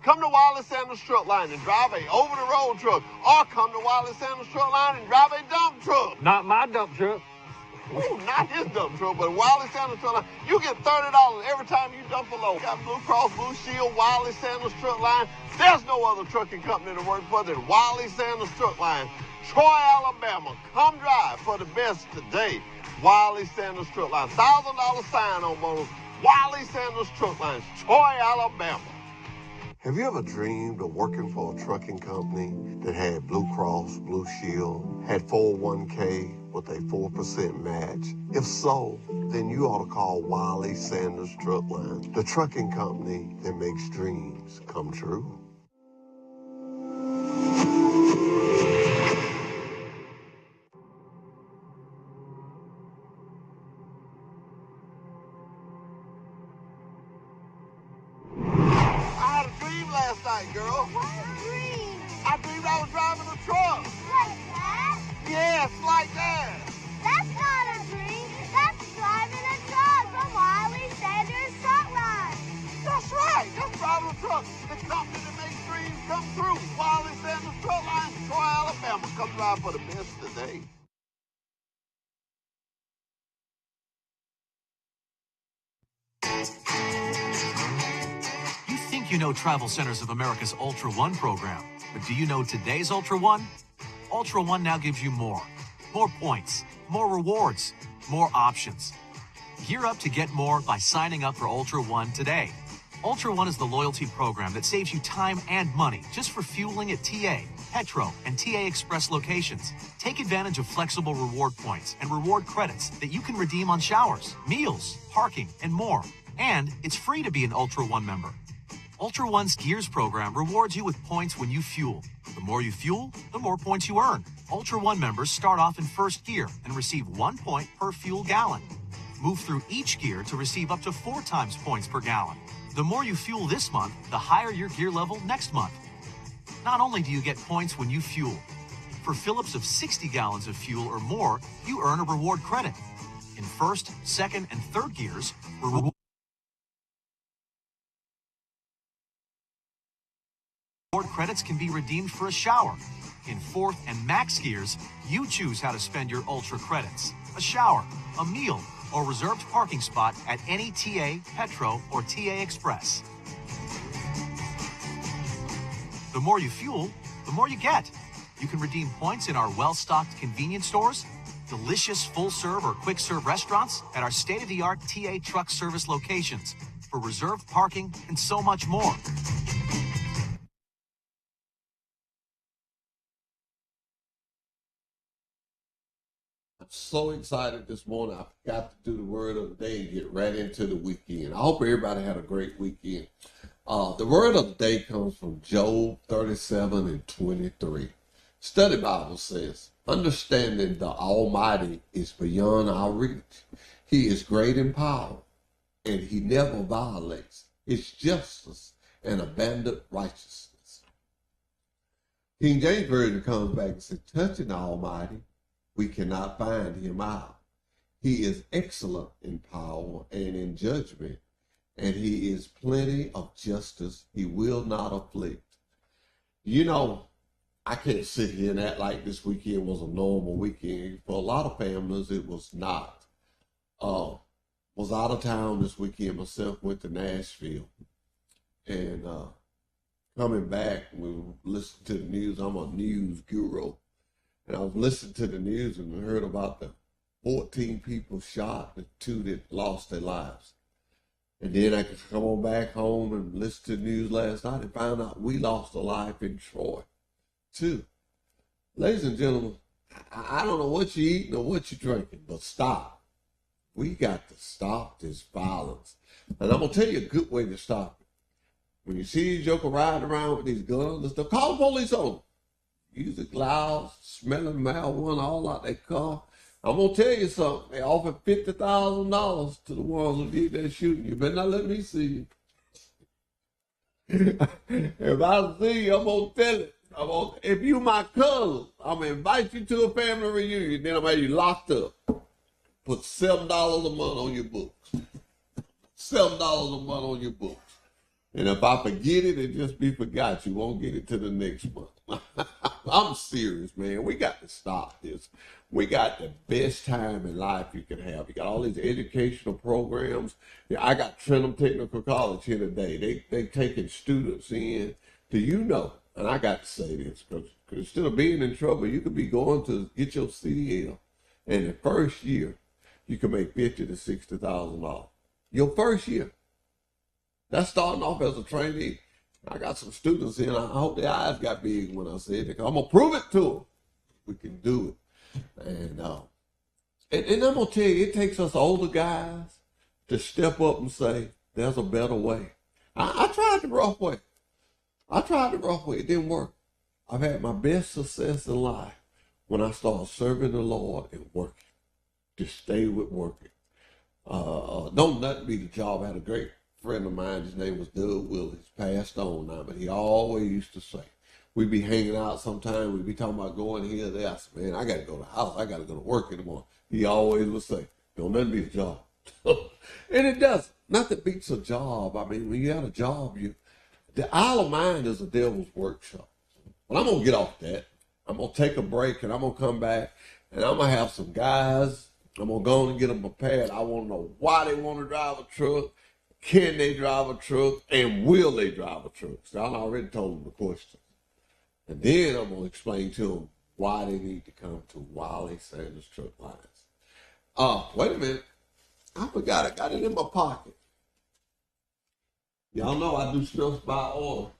Come to Wiley Sanders Truck Line and drive a over-the-road truck, or come to Wiley Sanders Truck Line and drive a dump truck. Not my dump truck. Ooh, not his dump truck, but Wiley Sanders Truck Line. You get $30 every time you dump a load. Got Blue Cross Blue Shield, Wiley Sanders Truck Line. There's no other trucking company to work for than Wiley Sanders Truck Line. Troy, Alabama. Come drive for the best today. Wiley Sanders Truck Line. $1,000 sign-on bonus. Wiley Sanders Truck Line. Troy, Alabama. Have you ever dreamed of working for a trucking company that had Blue Cross, Blue Shield, had 401k with a 4% match? If so, then you ought to call Wiley Sanders Truck Line, the trucking company that makes dreams come true. Last night, girl. What a dream! I dreamed I was driving a truck. Like that? Yes, like that. That's not a dream. That's driving a truck from Wiley Sanders Truck Line. That's right. That's driving a truck. The company that makes dreams come true. Wiley Sanders Truck Line, Troy, Alabama. Come drive for the best today. You know Travel Centers of America's Ultra One program, but do you know today's Ultra One? Ultra One now gives you more points, more rewards, more options. Gear up to get more by signing up for Ultra One today. Ultra One is the loyalty program that saves you time and money just for fueling at TA, Petro, and TA Express locations. Take advantage of flexible reward points and reward credits that you can redeem on showers, meals, parking, and more. And it's free to be an Ultra One member. Ultra One's Gears program rewards you with points when you fuel. The more you fuel, the more points you earn. Ultra One members start off in first gear and receive 1 point per fuel gallon. Move through each gear to receive up to 4 times points per gallon. The more you fuel this month, the higher your gear level next month. Not only do you get points when you fuel, for fill-ups of 60 gallons of fuel or more, you earn a reward credit. In first, second, and third gears, reward credits can be redeemed for a shower. In fourth and max gears, you choose how to spend your Ultra credits. A shower, a meal, or reserved parking spot at any TA, Petro, or TA Express. The more you fuel, the more you get. You can redeem points in our well-stocked convenience stores, delicious full-serve or quick-serve restaurants, at our state-of-the-art TA truck service locations for reserved parking and so much more. So excited this morning. I forgot to do the word of the day and get right into the weekend. I hope everybody had a great weekend. The word of the day comes from Job 37:23. Study Bible says, understanding the Almighty is beyond our reach. He is great in power, and he never violates his justice and abandoned righteousness. King James Version comes back and says, touching the Almighty, we cannot find him out. He is excellent in power and in judgment, and he is plenty of justice. He will not afflict. You know, I can't sit here and act like this weekend was a normal weekend. For a lot of families, it was not. Was out of town this weekend myself, went to Nashville. And coming back, we listened to the news. I'm a news guru. And I was listening to the news and heard about the 14 people shot, the 2 that lost their lives. And then I could come on back home and listen to the news last night and found out we lost a life in Troy, too. Ladies and gentlemen, I don't know what you're eating or what you're drinking, but stop. We got to stop this violence. And I'm going to tell you a good way to stop it. When you see these jokers riding around with these guns and stuff, call the police on them. Music loud, smelling marijuana all out their car. I'm going to tell you something. They offered $50,000 to the ones who did that shooting. You better not let me see you. If I see you, I'm going to tell it. If you my cousin, I'm going to invite you to a family reunion. Then I'm going to have you locked up. Put $7 a month on your books. $7 a month on your books. And if I forget it, it just be forgot. You won't get it to the next month. I'm serious, man. We got to stop this. We got the best time in life you can have. You got all these educational programs. Yeah, I got Trenton Technical College here today. They taking students in. Do you know? And I got to say this because instead of being in trouble, you could be going to get your CDL, and the first year you can make $50,000 to $60,000. Your first year. That's starting off as a trainee. I got some students in. I hope their eyes got big when I said it, because I'm going to prove it to them. We can do it. And I'm going to tell you, it takes us older guys to step up and say, there's a better way. I tried the rough way. It didn't work. I've had my best success in life when I started serving the Lord and working. Just stay with working. Don't nothing be the job. I had a great friend of mine. His name was Doug Willis. He's passed on now, but he always used to say, we'd be hanging out sometime. We'd be talking about going here or there. I said, man, I got to go to the house. I got to go to work in the morning. He always would say, don't nothing beat a job. And it doesn't. Nothing beats a job. I mean, when you have a job, the Isle of Mind is a devil's workshop. But I'm going to get off that. I'm going to take a break, and I'm going to come back, and I'm going to have some guys. I'm going to go and get them prepared. I want to know why they want to drive a truck. Can they drive a truck? And will they drive a truck? So I already told them the question. And then I'm going to explain to them why they need to come to Wiley Sanders Truck Lines. Wait a minute. I forgot. I got it in my pocket. Y'all know I do stuff by order.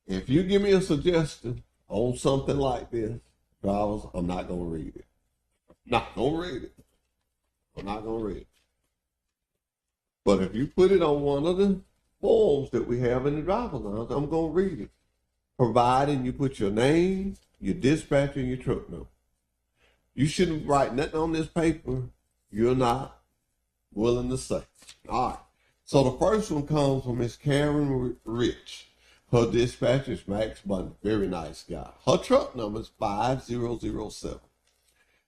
If you give me a suggestion on something like this, drivers, I'm not going to read it. Not going to read it. I'm not going to read it. But if you put it on one of the forms that we have in the driver's lounge, I'm going to read it. Providing you put your name, your dispatcher, and your truck number. You shouldn't write nothing on this paper you're not willing to say. All right. So the first one comes from Miss Karen Rich. Her dispatcher is Max Bundy. Very nice guy. Her truck number is 5007.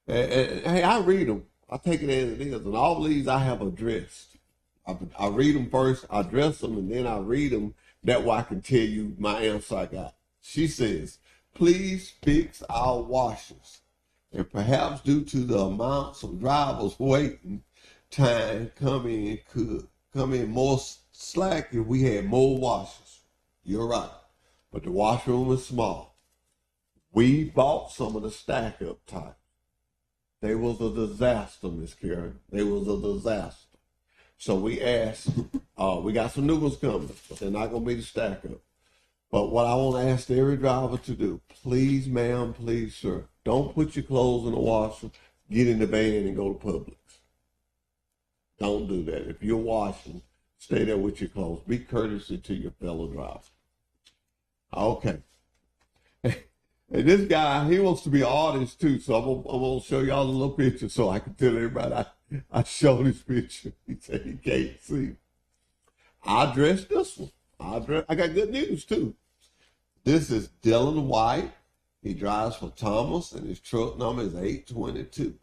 And hey, I read them. I take it as it is. And all these I have addressed. I read them first, I address them, and then I read them. That way I can tell you my answer I got. She says, please fix our washers. And perhaps due to the amounts of drivers waiting time come in more slack if we had more washers. You're right. But the washroom is small. We bought some of the stack-up type. They was a disaster, Miss Karen. They was a disaster. So we asked, we got some new ones coming, but they're not going to be the stack-up. But what I want to ask every driver to do, please, ma'am, please, sir, don't put your clothes in the washer, get in the van and go to Publix. Don't do that. If you're washing, stay there with your clothes. Be courtesy to your fellow driver. Okay. And this guy, he wants to be an artist too, so I'm going to show y'all a little picture so I can tell everybody I showed this picture. He said he can't see. I dressed this one. I got good news too. This is Dylan White. He drives for Thomas, and his truck number is 822.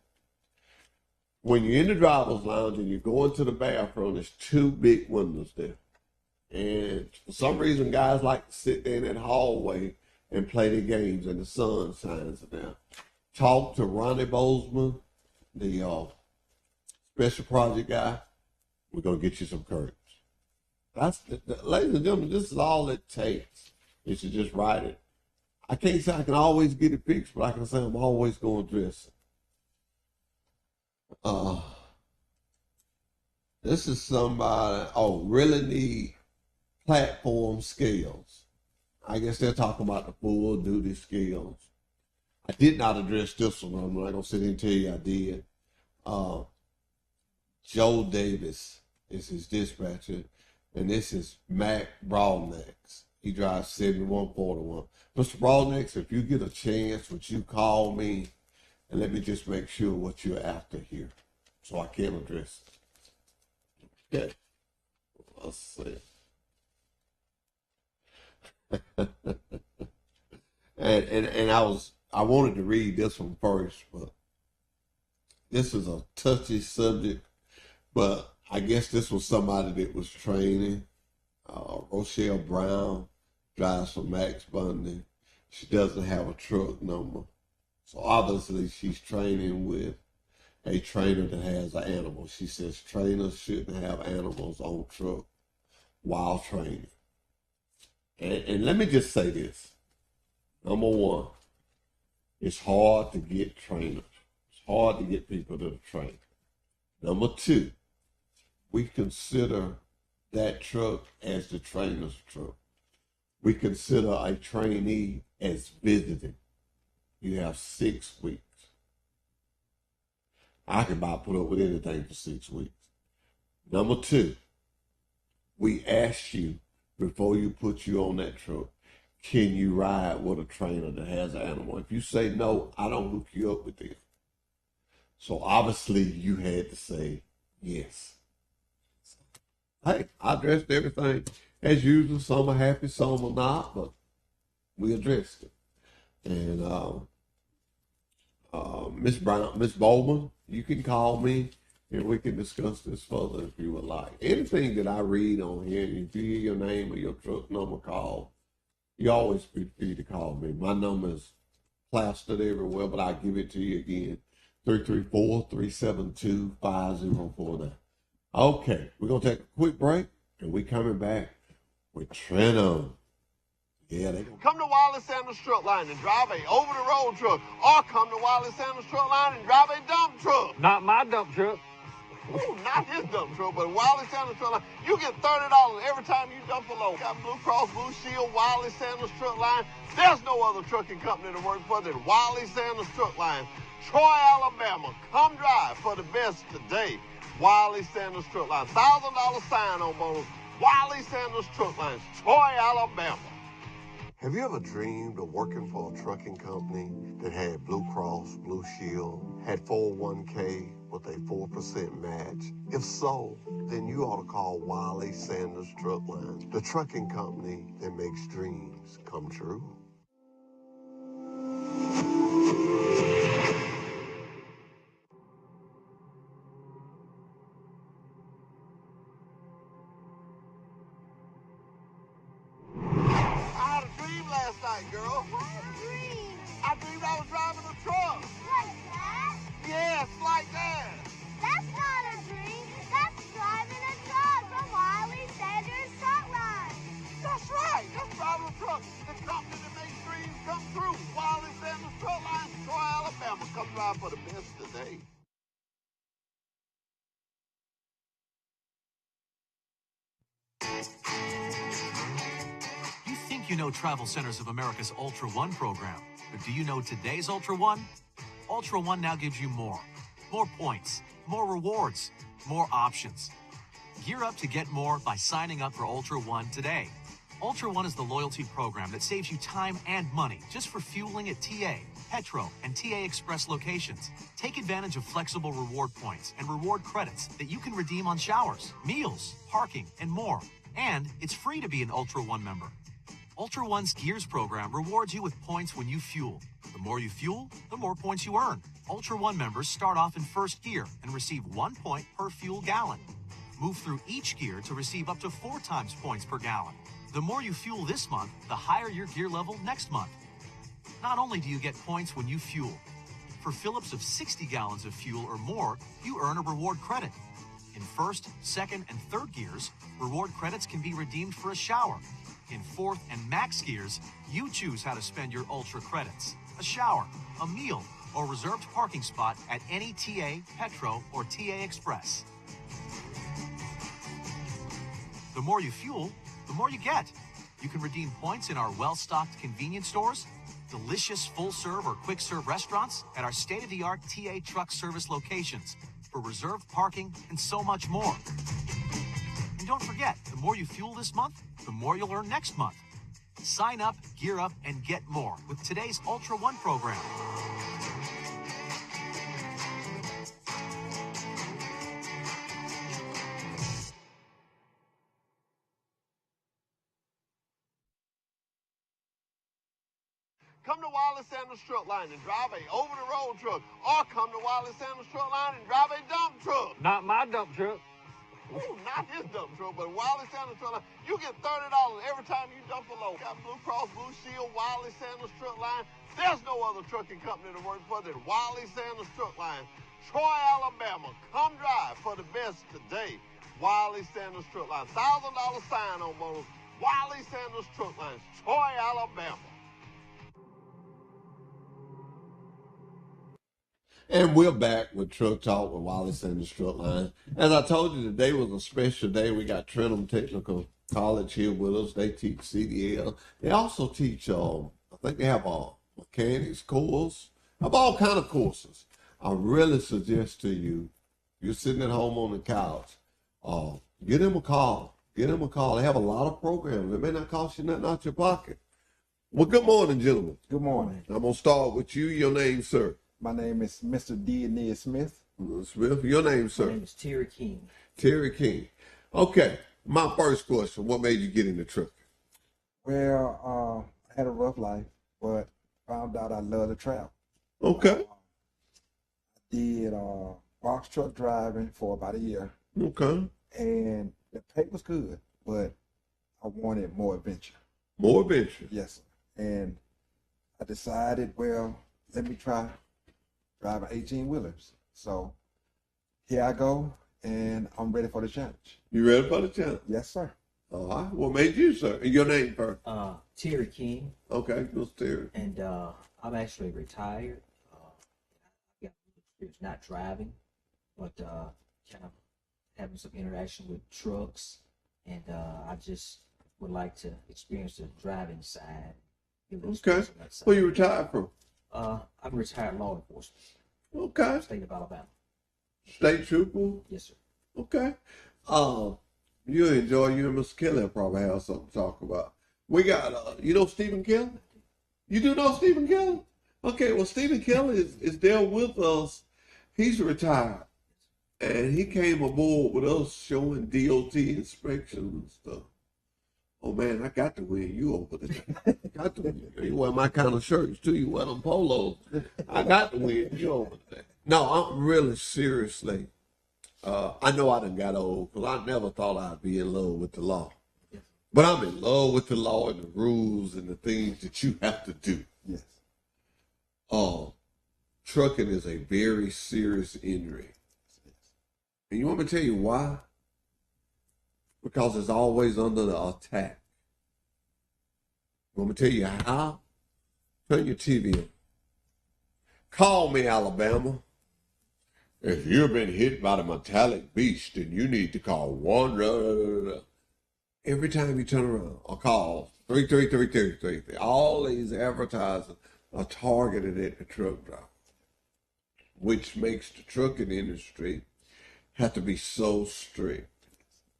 When you're in the driver's lounge and you go into the bathroom, there's two big windows there. And for some reason, guys like to sit there in that hallway and play their games, and the sun shines down. Talk to Ronnie Bozeman, the special project guy. We're going to get you some curtains. Ladies and gentlemen, this is all it takes. You should just write it. I can't say I can always get it fixed, but I can say I'm always going to dress it. This is somebody, really need platform skills. I guess they're talking about the full duty skills. I did not address this one. I'm not going to sit here and tell you I did. Joe Davis is his dispatcher, and this is Mac Broadnax. He drives 7141. Mr. Broadnax, if you get a chance, would you call me and let me just make sure what you're after here so I can address it. Okay. Let's see. and I wanted to read this one first, but this is a touchy subject, but I guess this was somebody that was training. Rochelle Brown drives for Max Bundy. She doesn't have a truck number. So obviously she's training with a trainer that has an animal. She says trainers shouldn't have animals on truck while training. And let me just say this. Number one, it's hard to get trainers. It's hard to get people to train. Number two, we consider that truck as the trainer's truck. We consider a trainee as visiting. You have 6 weeks. I can about put up with anything for 6 weeks. Number two, we ask you before you put you on that truck, can you ride with a trainer that has an animal? If you say no, I don't hook you up with them. So obviously you had to say yes. Hey, I addressed everything as usual. Some are happy, some are not, but we addressed it. And Miss Bowman, you can call me and we can discuss this further if you would like. Anything that I read on here, if you hear your name or your truck number called, you always feel free to call me. My number is plastered everywhere, but I'll give it to you again. 334-372-5049. Okay, we're going to take a quick break, and we're coming back with Trent. Yeah, they go. Come to Wiley Sanders Truck Line and drive a over-the-road truck, or come to Wiley Sanders Truck Line and drive a dump truck. Not my dump truck. Ooh, not his dump truck, but Wiley Sanders Truck Line. You get $30 every time you dump a load. Got Blue Cross Blue Shield, Wiley Sanders Truck Line. There's no other trucking company to work for than Wiley Sanders Truck Line. Troy, Alabama. Come drive for the best today. Wiley Sanders Truck Line. $1,000 sign-on bonus. Wiley Sanders Truck Line. Troy, Alabama. Have you ever dreamed of working for a trucking company that had Blue Cross, Blue Shield, had 401k with a 4% match? If so, then you ought to call Wiley Sanders Truck Line, the trucking company that makes dreams come true. Last night, girl. What a dream. I dreamed I was driving a truck. Like that? Yes, like that. That's not a dream. That's driving a truck from Wiley Sanders Truck Line. That's right. That's driving a truck. The company that makes dreams come true. Wiley Sanders Truck Line, Troy, Alabama. Come drive for the best today. You know Travel Centers of America's Ultra One program, but do you know today's Ultra One? Ultra One now gives you more points, more rewards, more options. Gear up to get more by signing up for Ultra One today. Ultra One is the loyalty program that saves you time and money just for fueling at TA, Petro, and TA Express locations. Take advantage of flexible reward points and reward credits that you can redeem on showers, meals, parking, and more. And it's free to be an Ultra One member. Ultra One's Gears program rewards you with points when you fuel. The more you fuel, the more points you earn. Ultra One members start off in first gear and receive 1 point per fuel gallon. Move through each gear to receive up to 4 times points per gallon. The more you fuel this month, the higher your gear level next month. Not only do you get points when you fuel, for fill-ups of 60 gallons of fuel or more, you earn a reward credit. In first, second, and third gears, reward credits can be redeemed for a shower. In fourth and max gears, you choose how to spend your Ultra credits. A shower, a meal, or reserved parking spot at any TA, Petro, or TA Express. The more you fuel, the more you get. You can redeem points in our well-stocked convenience stores, delicious full-serve or quick-serve restaurants, at our state-of-the-art TA truck service locations, for reserved parking, and so much more. And don't forget, the more you fuel this month, the more you'll earn next month. Sign up, gear up, and get more with today's Ultra One program. Come to Wiley Sanders Truck Line and drive a over-the-road truck, or come to Wiley Sanders Truck Line and drive a dump truck. Not my dump truck. Ooh, not his dump truck, but Wiley Sanders Truck Line. You get $30 every time you dump a load. Got Blue Cross Blue Shield, Wiley Sanders Truck Line. There's no other trucking company to work for than Wiley Sanders Truck Line. Troy, Alabama. Come drive for the best today. Wiley Sanders Truck Line. $1,000 sign-on bonus. Wiley Sanders Truck Line. Troy, Alabama. And we're back with Truck Talk with Wiley Sanders Truck Line. As I told you, today was a special day. We got Trenton Technical College here with us. They teach CDL. They also teach, I think they have a mechanics course, have all kind of courses. I really suggest to you, you're sitting at home on the couch, get them a call. Get them a call. They have a lot of programs. It may not cost you nothing out your pocket. Well, good morning, gentlemen. Good morning. I'm going to start with you. Your name, sir? My name is Mr. Deania Smith. Smith. Your name, sir? My name is Terry King. Terry King. Okay. My first question, what made you get into trucking? Well, I had a rough life, but found out I love to travel. Okay. I did box truck driving for about a year, Okay. and the pay was good, but I wanted more adventure. More adventure. Yes, sir. And I decided, well, let me try driving 18-wheelers. So here I go, and I'm ready for the challenge. You ready for the challenge? Yes, sir. All right. What made you, sir? And your name first. Terry King, Okay. Mr. Terry. and I'm actually retired. I got experience not driving, but kind of having some interaction with trucks, and I just would like to experience the driving side. Give it Okay. experience on that side. Where you retired from? I'm retired law enforcement, Okay. state of Alabama. State trooper? Yes, sir. Okay. You and Mr. Kelly will probably have something to talk about. We got, you know Stephen Kelly? You do know Stephen Kelly? Okay, well, Stephen Kelly is there with us. He's retired. And he came aboard with us showing DOT inspections and stuff. Oh, man, I got to win you over there. Got to win. You wear my kind of shirts, too. You wear them polos. I got to win you over there. No, I'm really seriously. I know I done got old because I never thought I'd be in love with the law. But I'm in love with the law and the rules and the things that you have to do. Yes. Trucking is a very serious injury. And you want me to tell you why? Because it's always under the attack. You want me to tell you how? Turn your TV on. Call me, Alabama. If you've been hit by the metallic beast, then you need to call one. Every time you turn around, I'll call 33333. All these advertisers are targeted at the truck driver, which makes the trucking industry have to be so strict.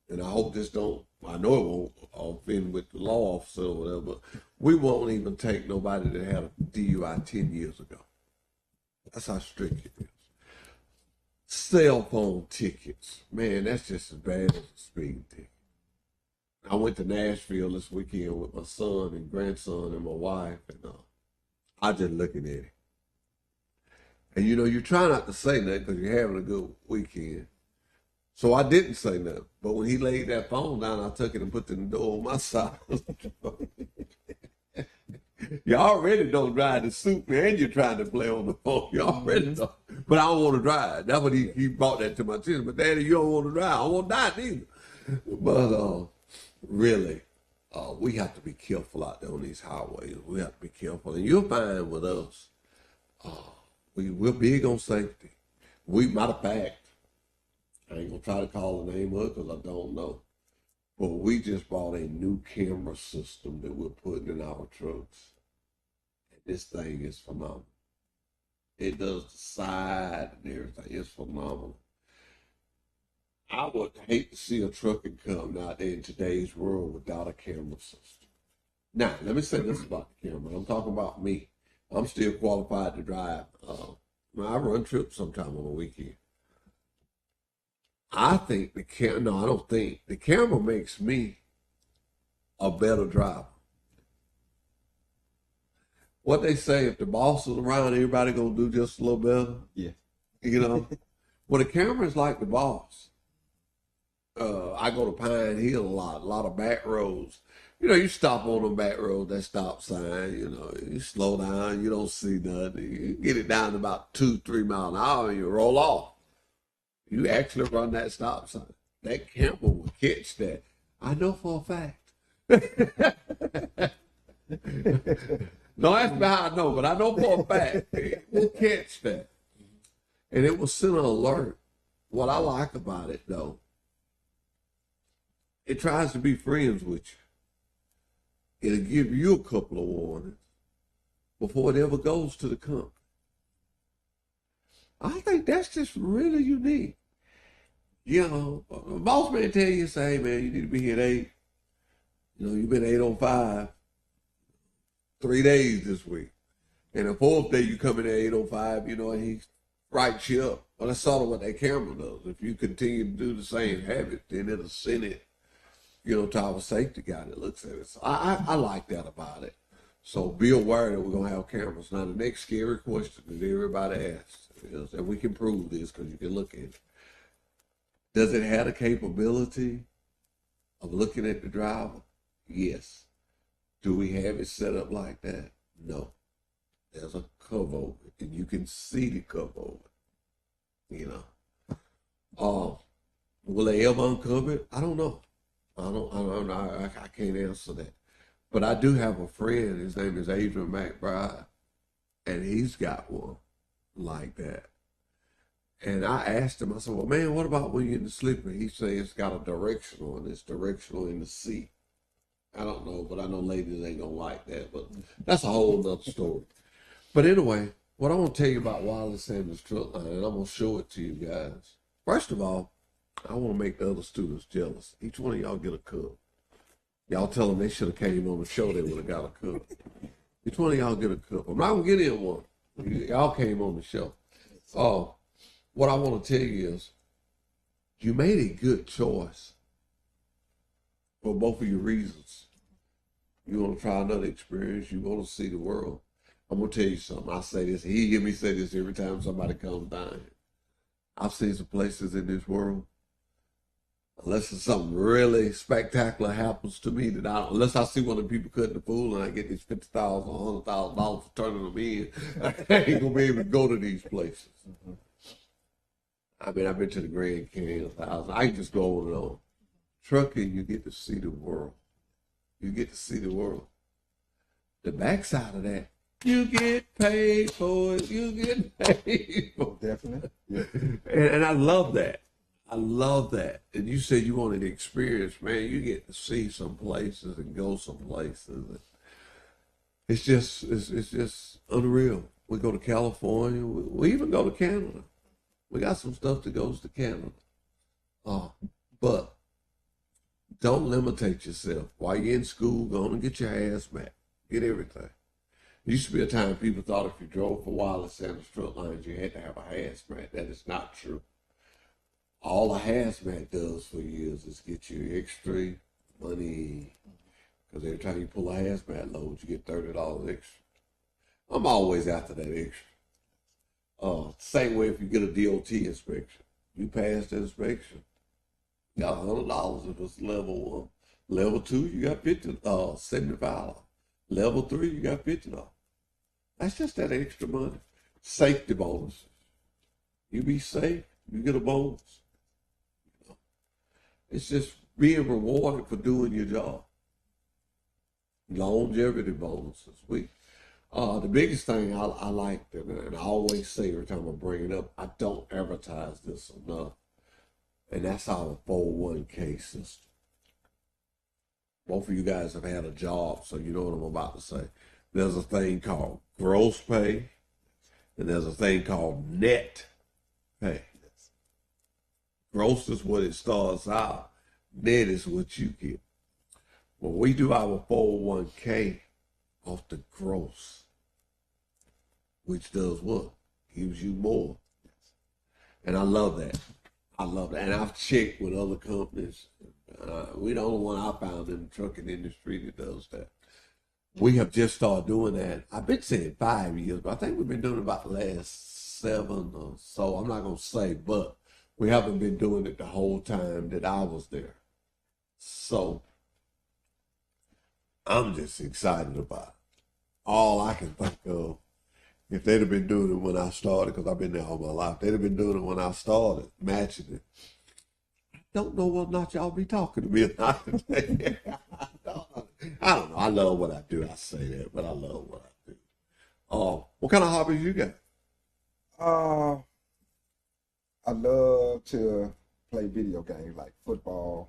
And I hope this don't, I know it won't offend with the law officer or whatever, but we won't even take nobody that had a DUI 10 years ago. That's how strict it is. Cell phone tickets. Man, that's just as bad as a speeding ticket. I went to Nashville this weekend with my son and grandson and my wife, and I just looking at it. And you know, you try not to say nothing because you're having a good weekend. So I didn't say nothing. But when he laid that phone down, I took it and put it in the door on my side. You already don't drive to suit me, and you're trying to play on the phone. You already don't. But I don't want to drive. That's what he brought that to my attention. But Daddy, you don't want to drive. I don't want to die neither. But really, we have to be careful out there on these highways. We have to be careful. And you'll find with us, we're big on safety. Matter of fact, I ain't going to try to call the name of it because I don't know. But we just bought a new camera system that we're putting in our trucks. And this thing is phenomenal. It does the side and everything. It's phenomenal. I would hate to see a trucking company out there in today's world without a camera system. Now, let me say this about the camera. I'm talking about me. I'm still qualified to drive. I run trips sometime on the weekend. I think I don't think. The camera makes me a better driver. What they say, if the boss is around, everybody gonna do just a little better. Yeah. You know? Well, the camera is like the boss. I go to Pine Hill a lot of back roads. You know, you stop on them back roads, that stop sign, you know, you slow down, you don't see nothing. You get it down to about 2-3 miles an hour and you roll off. You actually run that stop sign. That camper will catch that. I know for a fact. Don't ask me how I know, but I know for a fact it will catch that. And it will send an alert. What I like about it, though, it tries to be friends with you. It'll give you a couple of warnings before it ever goes to the company. I think that's just really unique. You know, a boss man tell you, say, hey, man, you need to be here at 8. You know, you've been 8:05, 3 days this week. And the 4th day you come in at 8:05, you know, and he writes you up. Well, that's sort of what that camera does. If you continue to do the same habit, then it'll send it, you know, to our safety guy that looks at it. So I like that about it. So be aware that we're going to have cameras. Now, the next scary question that everybody asks is, and we can prove this because you can look at it, does it have the capability of looking at the driver? Yes. Do we have it set up like that? No. There's a cover over it, and you can see the cover over it. You know. Will they ever uncover it? I don't know. I can't answer that. But I do have a friend, his name is Adrian McBride, and he's got one like that. And I asked him, I said, well, man, what about when you're in the sleeper? He said it's got a directional, and it's directional in the seat. I don't know, but I know ladies ain't gonna like that, but that's a whole nother story. But anyway, what I want to tell you about Wiley Sanders truck line, and I'm gonna show it to you guys. First of all, I want to make the other students jealous. Each one of y'all get a cup. Y'all tell them they should have came on the show, they would have got a cup. Each one of y'all get a cup. I'm not gonna get in one. Y'all came on the show. What I want to tell you is, you made a good choice for both of your reasons. You want to try another experience. You want to see the world. I'm going to tell you something. I say this. He hear me say this every time somebody comes down. I've seen some places in this world, unless it's something really spectacular happens to me, unless I see one of the people cutting the fool and I get these $50,000 or $100,000 for turning them in, I ain't going to be able to go to these places. Mm-hmm. I mean, I've been to the Grand Canyon 1,000. I can just go on and on. Trucking, you get to see the world. You get to see the world. The backside of that, you get paid for it. You get paid for it. Definitely. Yeah. And I love that. I love that. And you said you wanted to experience, man, you get to see some places and go some places. It's just unreal. We go to California. We even go to Canada. We got some stuff that goes to Canada. But don't limitate yourself. While you're in school, go on and get your hazmat. Get everything. There used to be a time people thought if you drove for Wiley Sanders truck lines, you had to have a hazmat. That is not true. All a hazmat does for you is get you extra money. Because every time you pull a hazmat load, you get $30 extra. I'm always after that extra. Same way if you get a DOT inspection. You pass the inspection, you got $100 if it's level 1. Level 2, you got $75. Level 3, you got $50. That's just that extra money. Safety bonuses. You be safe, you get a bonus. It's just being rewarded for doing your job. Longevity bonuses. The biggest thing I like, and I always say every time I bring it up, I don't advertise this enough, and that's our 401k system. Both of you guys have had a job, so you know what I'm about to say. There's a thing called gross pay, and there's a thing called net pay. Gross is what it starts out. Net is what you get. When we do our 401k off the gross, which does what? Gives you more. And I love that. I love that. And I've checked with other companies. We're the only one I found in the trucking industry that does that. We have just started doing that. I've been saying 5 years, but I think we've been doing it about the last 7 or so. I'm not going to say, but We haven't been doing it the whole time that I was there. So I'm just excited about it. All I can think of, if they'd have been doing it when I started, because I've been there all my life, they'd have been doing it when I started, matching it. I don't know whether or not y'all be talking to me or not today. I don't know. I love what I do. I say that, but I love what I do. What kind of hobbies you got? I love to play video games like football,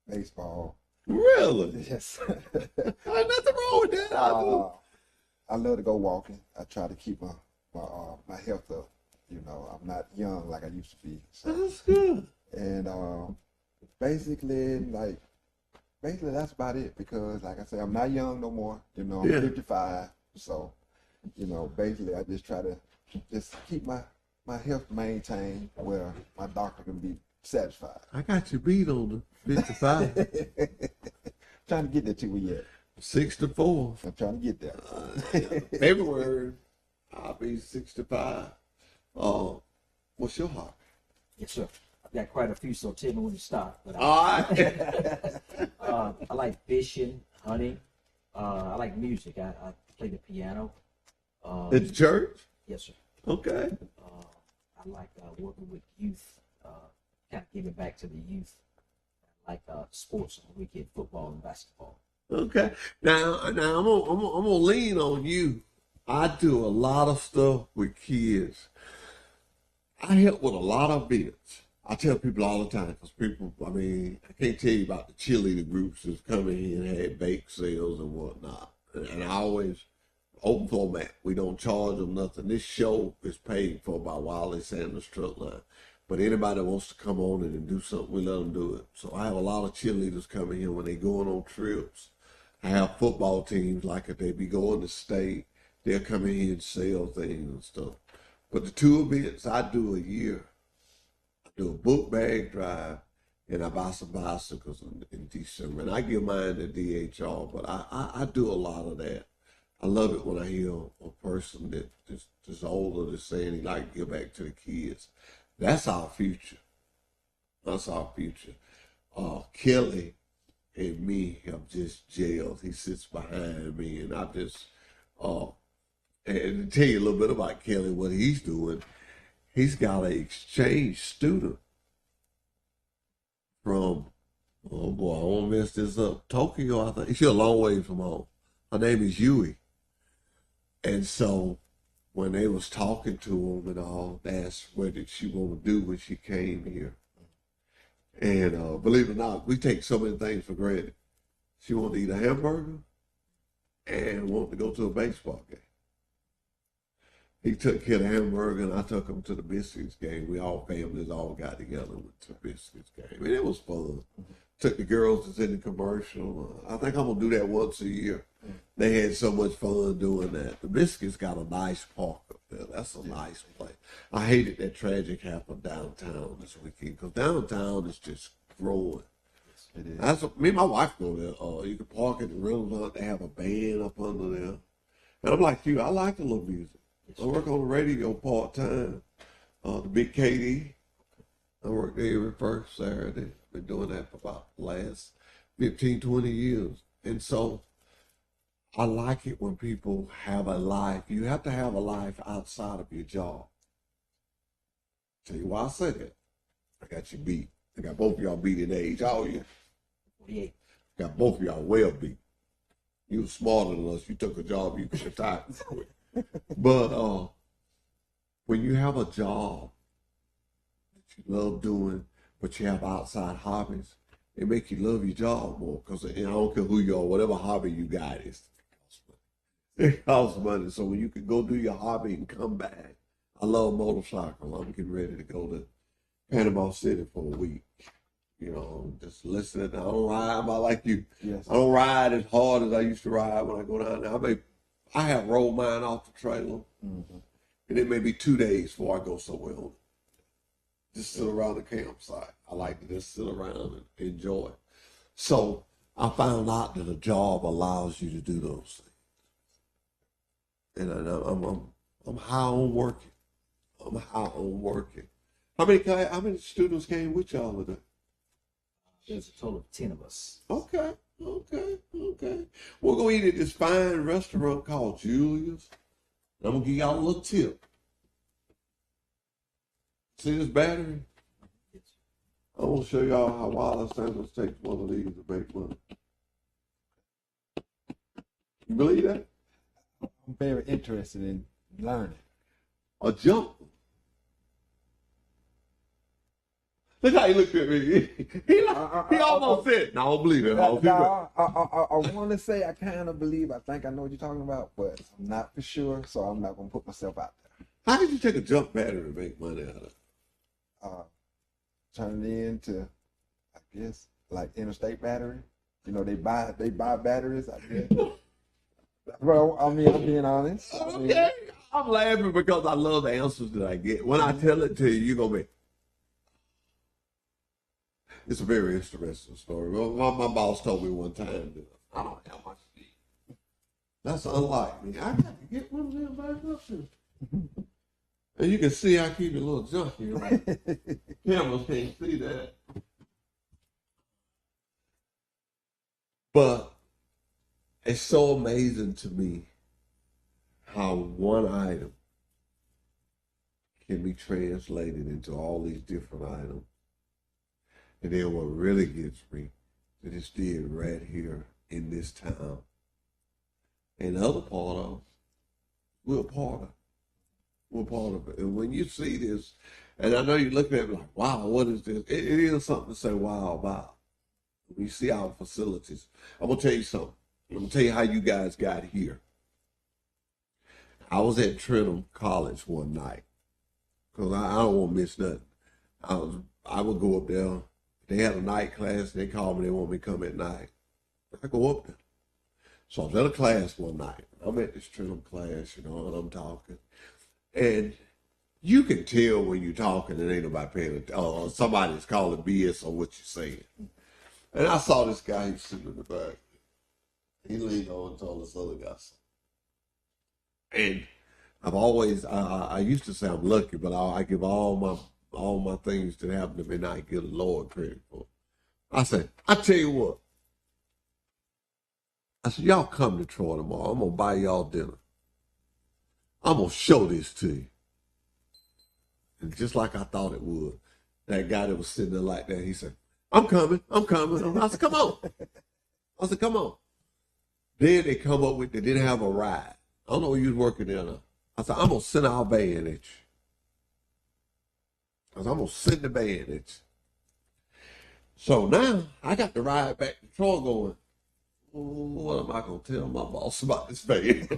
baseball. Really? Yes. Nothing wrong with that. I love to go walking. I try to keep my health up. You know, I'm not young like I used to be. So. That's good. And basically that's about it, because like I say, I'm not young no more. You know, I'm 55. So, you know, basically I just try to just keep my health maintained where my doctor can be satisfied. I got you beat on the 55. Trying to get there to yet. 64. I'm trying to get there. February, I'll be 65. What's your hobby? Yes, sir. I've got quite a few, so tell me when to stop. But All right. I like fishing, hunting. I like music. I play the piano. At the church? Yes, sir. Okay. I like working with youth, kind of giving back to the youth. I like sports on the weekend, football and basketball. Okay. Now I'm gonna lean on you. I do a lot of stuff with kids. I help with a lot of events. I tell people all the time, because people, I mean, I can't tell you about the cheerleader groups that's come in and had bake sales and whatnot. And I always, open format, we don't charge them nothing. This show is paid for by Wiley Sanders Truck Line. But anybody that wants to come on in and do something, we let them do it. So I have a lot of cheerleaders coming here when they going on trips. I have football teams, like if they be going to state, they'll come in here and sell things and stuff. But the two events I do a year, I do a book bag drive, and I buy some bicycles in December. And I give mine to DHR, but I do a lot of that. I love it when I hear a person that is older that's saying he like to give back to the kids. That's our future. That's our future. Kelly and me have just jailed. He sits behind me, and I just, and to tell you a little bit about Kelly, what he's doing, he's got an exchange student from, oh boy, I won't mess this up, Tokyo, I think. She's a long way from home. Her name is Yui. And so when they was talking to him and all, they asked what did she want to do when she came here. And believe it or not, we take so many things for granted. She wanted to eat a hamburger and wanted to go to a baseball game. He took care of the hamburger, and I took him to the Biscuits game. We all families all got together and went to the Biscuits game. And it was fun. Took the girls that's in the commercial. I think I'm going to do that once a year. They had so much fun doing that. The Biscuits got a nice park up there. That's a nice place. I hated that tragic happened downtown this weekend, because downtown is just growing. It is. That's what, me and my wife go there. You can park at the Renaissance. They have a band up under there. And I'm like you. I like the little music. I work on the radio part-time. The Big KD. I work there every first Saturday. Been doing that for about the last 15, 20 years. And so I like it when people have a life. You have to have a life outside of your job. Tell you why I say that. I got you beat. I got both of y'all beat in age. How old are you? 48. Got both of y'all well beat. You were smarter than us. You took a job you could retire for. But when you have a job that you love doing, but you have outside hobbies, it makes you love your job more. Because I don't care who you are, whatever hobby you got, it costs money. So when you can go do your hobby and come back, I love motorcycle. I'm getting ready to go to Panama City for a week. You know, just listening. I don't ride. I'm like you. Yes. I don't ride as hard as I used to ride when I go down there. I have rolled mine off the trailer, and it may be 2 days before I go somewhere on it. Just sit around the campsite. I like to just sit around and enjoy it. So I found out that a job allows you to do those things. And I'm high on working. I'm high on working. How many students came with y'all today? There's a total of 10 of us. Okay. We're gonna eat at this fine restaurant called Julia's. I'm gonna give y'all a little tip. See this battery? I want to show y'all how Wallace Sanders takes one of these to make money. You believe that? I'm very interested in learning. A jump. Look how he looked at me. He almost said, "No, I don't believe it." I want to say I kind of believe. I think I know what you're talking about, but I'm not for sure, so I'm not gonna put myself out there. How did you take a jump battery and make money out of it? Turn it into, I guess, like Interstate Battery. You know, they buy batteries. I guess. Well, I mean, I'm being honest. Okay. I'm laughing because I love the answers that I get. When I tell it to you, you're gonna be. It's a very interesting story. Well, my boss told me one time that I don't have much to eat. That's unlike me. I got to get one of them back up here. And you can see I keep it a little junky. Right? Cameras can't see that. But it's so amazing to me how one item can be translated into all these different items. And then what really gets me, that it's did right here in this town. And the other part of, we're part of. We're part of it. And when you see this, and I know you're looking at me like, wow, what is this? It is something to say wow about. When you see our facilities. I'm going to tell you something. I'm going to tell you how you guys got here. I was at Trenton College one night because I don't want to miss nothing. I would go up there. They had a night class. They called me. They want me to come at night. I go up there. So I was at a class one night. I'm at this Trenton class, and I'm talking. And you can tell when you're talking and ain't nobody paying attention. Somebody's calling BS on what you're saying. And I saw this guy, he's sitting in the back. He leaned over and told this other guy something. And I've always, I used to say I'm lucky, but I give all my things that happen to me, and I give the Lord credit for. I said, I tell you what. I said, y'all come to Troy tomorrow. I'm going to buy y'all dinner. I'm going to show this to you. And just like I thought it would, that guy that was sitting there like that, he said, I'm coming. I said, come on. Then they come up with, they didn't have a ride. I don't know where you was working there now. I said, I'm going to send our van at you. I said, I'm going to send the van at you. So now I got to ride back to Troy going, what am I going to tell my boss about this van?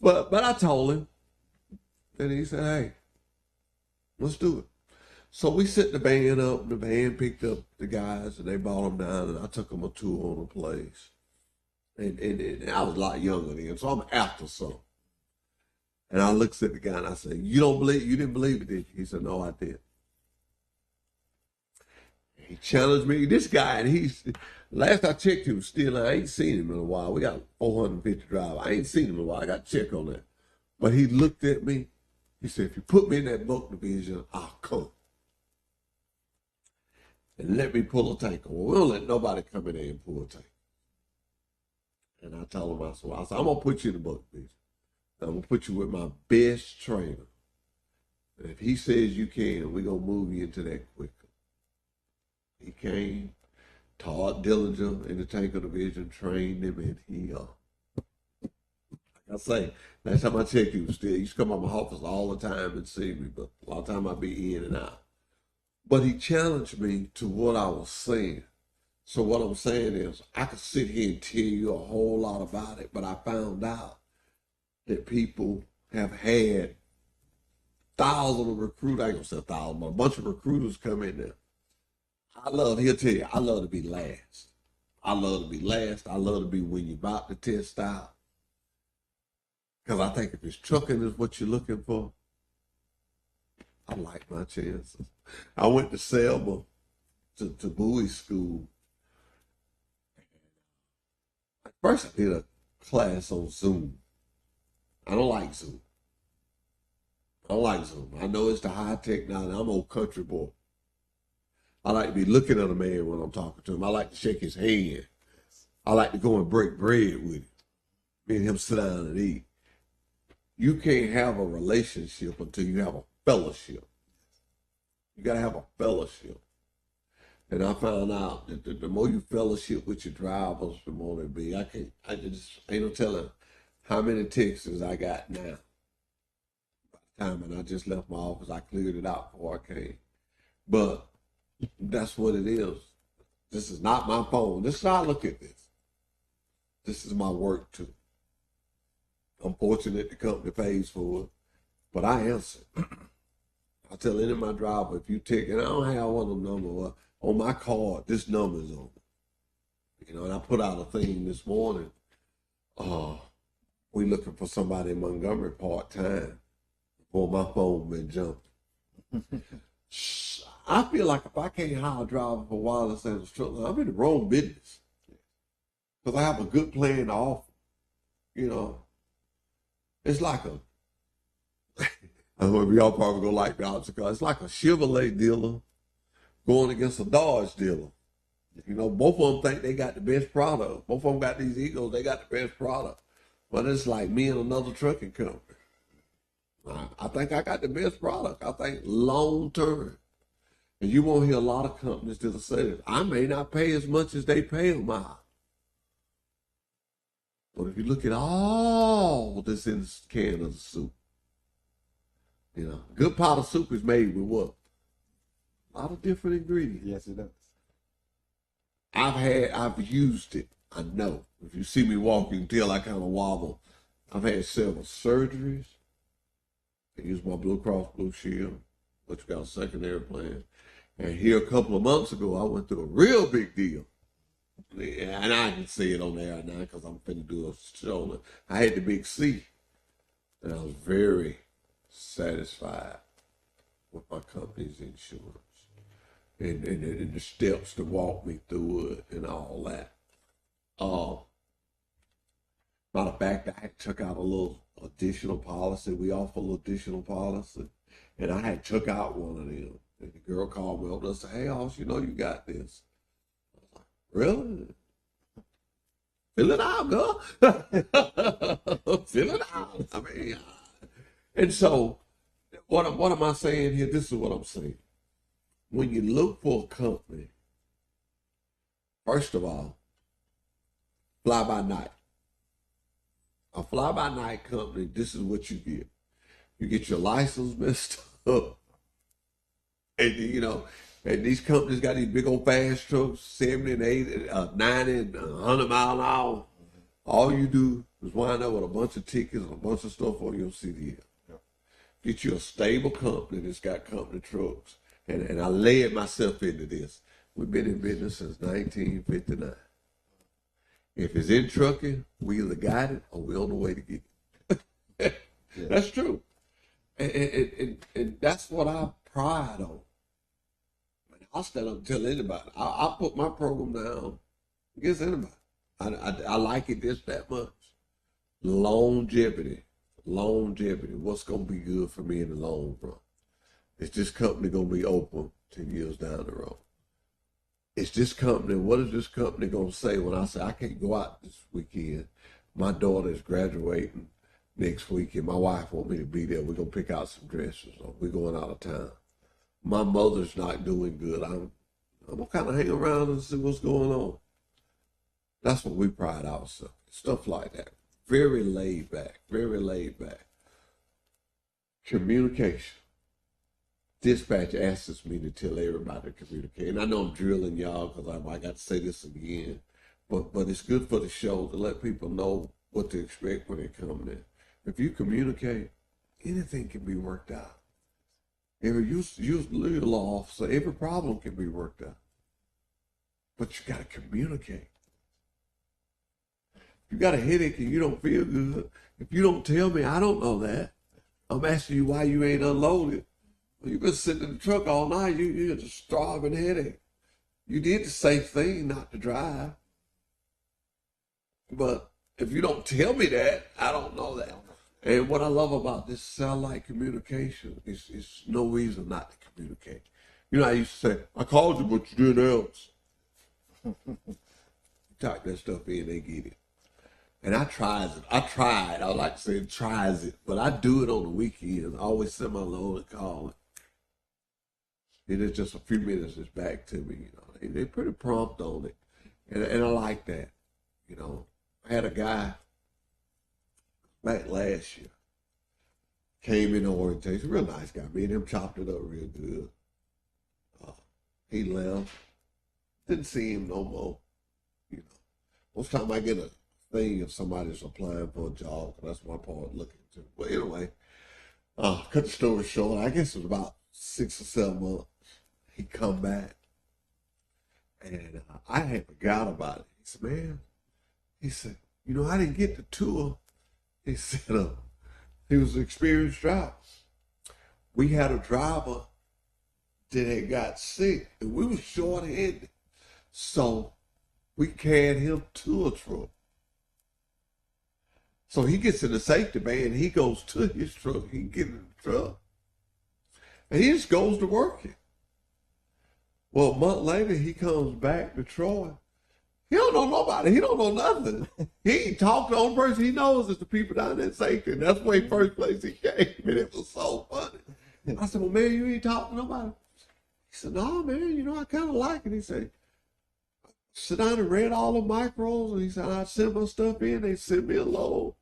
But I told him. And he said, hey, let's do it. So we set the band up, and the band picked up the guys, and they brought them down, and I took them a tour on the place. And I was a lot younger then, so I'm after some. And I looked at the guy, and I said, you didn't believe it, did you? He said, no, I did. He challenged me. This guy, and last I checked, he was still, I ain't seen him in a while. We got 450 drive. I ain't seen him in a while. I got to check on that. But he looked at me. He said, if you put me in that book division, I'll come. And let me pull a tanker. Well, we don't let nobody come in there and pull a tanker. And I told him, I said, I'm going to put you in the book division. I'm going to put you with my best trainer. And if he says you can, we're going to move you into that quicker. He came, Todd Dillinger in the tanker division, trained him, and he, like I say, last time I checked, he used to come to my office all the time and see me, but a lot of time I'd be in and out. But he challenged me to what I was saying. So what I'm saying is, I could sit here and tell you a whole lot about it, but I found out that people have had thousands of recruiters, I ain't gonna say 1,000, but a bunch of recruiters come in there. He'll tell you, I love to be last. I love to be last. I love to be when you're about to test out. Because I think if it's trucking is what you're looking for, I like my chances. I went to Selma, to Bowie School. At first I did a class on Zoom. I don't like Zoom. I like Zoom. I know it's the high tech now, and I'm old country boy. I like to be looking at a man when I'm talking to him. I like to shake his hand. I like to go and break bread with him. Me and him sit down and eat. You can't have a relationship until you have a fellowship. You got to have a fellowship. And I found out that the more you fellowship with your drivers, the more they be. I just ain't no telling how many texts I got now. By the time and I just left my office, I cleared it out before I came. But that's what it is. This is not my phone. This is how I look at this. This is my work too. I'm fortunate the company pays for it, but I answer. I tell any of my driver, if you take, and I don't have one of them numbers, on my card, this number is on it. You know, and I put out a thing this morning. We looking for somebody in Montgomery part-time before my phone been jumping. I feel like if I can't hire a driver for Wireless Sandals Truck Line, I'm in the wrong business. Because I have a good plan to offer. You know, it's like I don't know if y'all probably gonna like the obstacle. It's like a Chevrolet dealer going against a Dodge dealer. You know, both of them think they got the best product. Both of them got these Eagles, they got the best product. But it's like me and another trucking company. I think I got the best product. I think long term. And you won't hear a lot of companies that'll say this. I may not pay as much as they pay a mile. But if you look at all that's in this can of the soup, you know, good pot of soup is made with what? A lot of different ingredients. Yes, it does. I've used it. I know. If you see me walk, you can tell I kind of wobble. I've had several surgeries. I used my Blue Cross Blue Shield, which got a secondary plan. And here a couple of months ago, I went through a real big deal. And I can say it on air now because I'm finna do a show. I had the big C. And I was very satisfied with my company's insurance. And the steps to walk me through it and all that. Matter of fact, I had took out a little additional policy. We offer a little additional policy. And I had took out one of them. And the girl called me up and said, "Hey, Hoss, you know you got this." I was like, "Really? Fill it out, girl." Fill it out. I mean, and so what am I saying here? This is what I'm saying. When you look for a company, first of all, fly by night. A fly by night company, this is what you get. You get your license messed up. And you know, and these companies got these big old fast trucks, 70 and 80, 90 and 100 mile an hour. All you do is wind up with a bunch of tickets and a bunch of stuff on your CDL. Get you a stable company that's got company trucks. And I led myself into this. We've been in business since 1959. If it's in trucking, we either got it or we're on the way to get it. That's true. And that's what I pride on. I'll stand up and tell anybody. I'll put my program down against anybody. I like it just that much. Longevity. What's going to be good for me in the long run? Is this company going to be open 10 years down the road? Is this company, what is this company going to say when I say I can't go out this weekend? My daughter is graduating next week and my wife wants me to be there. We're going to pick out some dresses or we're going out of town. My mother's not doing good. I'm going to kind of hang around and see what's going on. That's what we pride ourselves. Stuff like that. Very laid back. Communication. Dispatch asks me to tell everybody to communicate. And I know I'm drilling y'all because I got to say this again. But it's good for the show to let people know what to expect when they come in. If you communicate, anything can be worked out. If you use legal law officer, every problem can be worked out. But you got to communicate. If you got a headache and you don't feel good, if you don't tell me, I don't know that. I'm asking you why you ain't unloaded. Well, you've been sitting in the truck all night. You had a starving headache. You did the safe thing not to drive. But if you don't tell me that, I don't know that. And what I love about this satellite communication is no reason not to communicate. You know, I used to say, I called you, but you didn't answer. You type that stuff in, they get it. And I tried it. I like to say tries it, but I do it on the weekends. I always send my load and call it. And it's just a few minutes, it's back to me. You know, they're pretty prompt on it. And I like that. You know, I had a guy back last year, came in orientation, real nice guy. Me and him chopped it up real good. He left. Didn't see him no more. You know, most time I get a thing if somebody's applying for a job, that's my part looking to. But anyway, cut the story short, I guess it was about 6 or 7 months. He come back, and I had forgot about it. He said, man, he said, you know, I didn't get the tour. He said, he was an experienced driver. We had a driver that had got sick, and we were short-handed. So we carried him to a truck. So he gets in the safety van, he goes to his truck, he gets in the truck, and he just goes to work it. Well, a month later, he comes back to Troy. He don't know nobody. He don't know nothing. He ain't talked to the only person he knows is the people down there in safety. And that's where first place he came, and it was so funny. I said, well, man, you ain't talking to nobody. He said, no, man, you know, I kind of like it. He said, sit down and read all the micros, and he said, I sent my stuff in, they sent me a load.